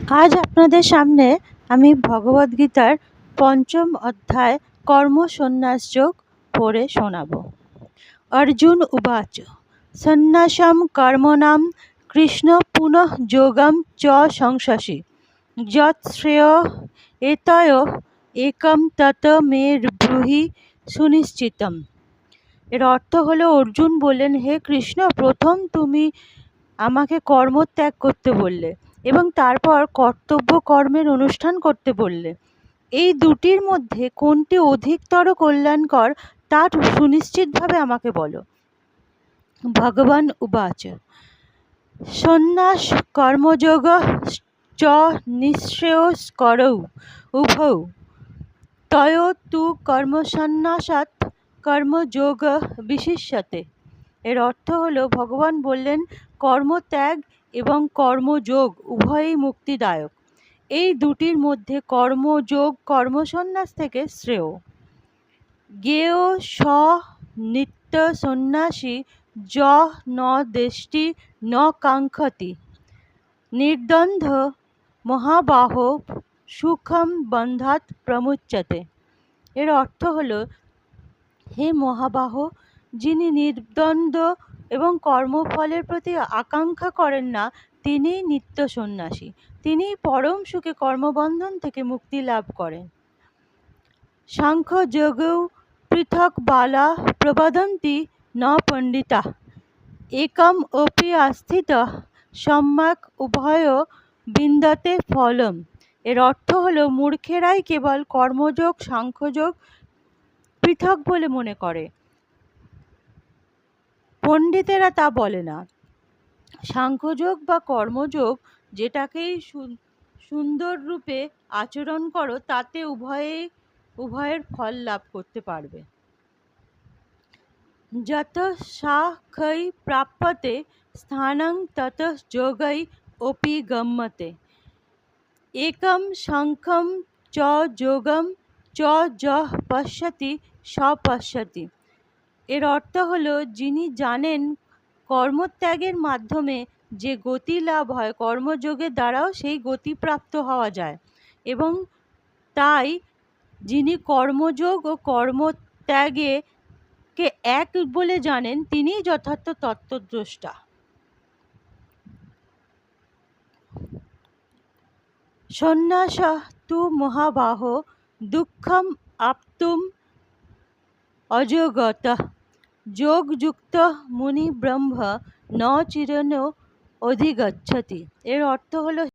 আজ আপনাদের সামনে আমি ভগবদ্গীতার পঞ্চম অধ্যায় কর্ম সন্ন্যাস যোগ পড়ে শোনাব। অর্জুন উবাচ সন্ন্যাসম কর্মণাম কৃষ্ণ পুনঃ যোগম চ সংশসি যৎ শ্রেয় এতয় একম তত মে ব্রূহি সুনিশ্চিতম। এর অর্থ হলো, অর্জুন বললেন, হে কৃষ্ণ, প্রথম তুমি আমাকে কর্মত্যাগ করতে বললে এবং তারপর কর্তব্য কর্মের অনুষ্ঠান করতে বললে। এই দুটির মধ্যে কোনটি অধিকতর কল্যাণকর তা সুনিশ্চিতভাবে আমাকে বলো। ভগবান উবাচ সন্ন্যাস কর্মযোগ চ নিঃশ্রেয়স্করৌ উভৌ তয় তু কর্মসন্ন্যাসাৎ কর্মযোগ বিশিষ্যতে। এর অর্থ হলো, ভগবান বললেন, কর্মত্যাগ এবং কর্মযোগ উভয়ই মুক্তিদায়ক। এই দুটির মধ্যে কর্মযোগ কর্মসন্ন্যাস থেকে শ্রেয়। জ্ঞেয় স নিত্য সন্ন্যাসী য ন দেষ্টি ন কাঙ্ক্ষতি নির্দ্বন্দ্ব মহাবাহ সুখম বন্ধাৎ প্রমুচ্যতে। এর অর্থ হলো, হে মহাবাহ, যিনি নির্দ্বন্দ্ব এবং কর্মফলের প্রতি আকাঙ্ক্ষা করেন না, তিনিই নিত্য সন্ন্যাসী। তিনিই পরম সুখে কর্মবন্ধন থেকে মুক্তি লাভ করেন। সাংখ্য যোগৌ পৃথক বালা প্রবদন্তি ন পণ্ডিতা একম অপি আস্থিতঃ সম্যক উভয় বিন্দতে ফলম। এর অর্থ হলো, মূর্খেরাই কেবল কর্মযোগ সাংখ্যযোগ পৃথক বলে মনে করে, পণ্ডিতেরা তা বলে না। সাংখ্যযোগ বা কর্মযোগ যেটাকেই সুন্দর রূপে আচরণ করো, তাতে উভয়ের ফল লাভ করতে পারবে। যত সাক্ষৈ প্রাপ্যতে স্থানং তত যোগৈ অপি গম্যতে একম সাংখ্যম চ যোগম চ যঃ পশ্যতি স পশ্যতি। এর অর্থ হলো, যিনি জানেন কর্মত্যাগের মাধ্যমে যে গতি লাভ হয়, কর্মযোগের দ্বারাও সেই গতি প্রাপ্ত হওয়া যায়, এবং তাই যিনি কর্মযোগ ও কর্মত্যাগে কে এক বলে জানেন, তিনিই যথার্থ তত্ত্বদ্রষ্টা। সন্ন্যাস তু মহাবাহ দুঃখম আপ্তুম অযোগতঃ যোগযুক্ত মুনি ব্রহ্ম ন চিরেণ অধিগচ্ছতি। এর অর্থ হলো,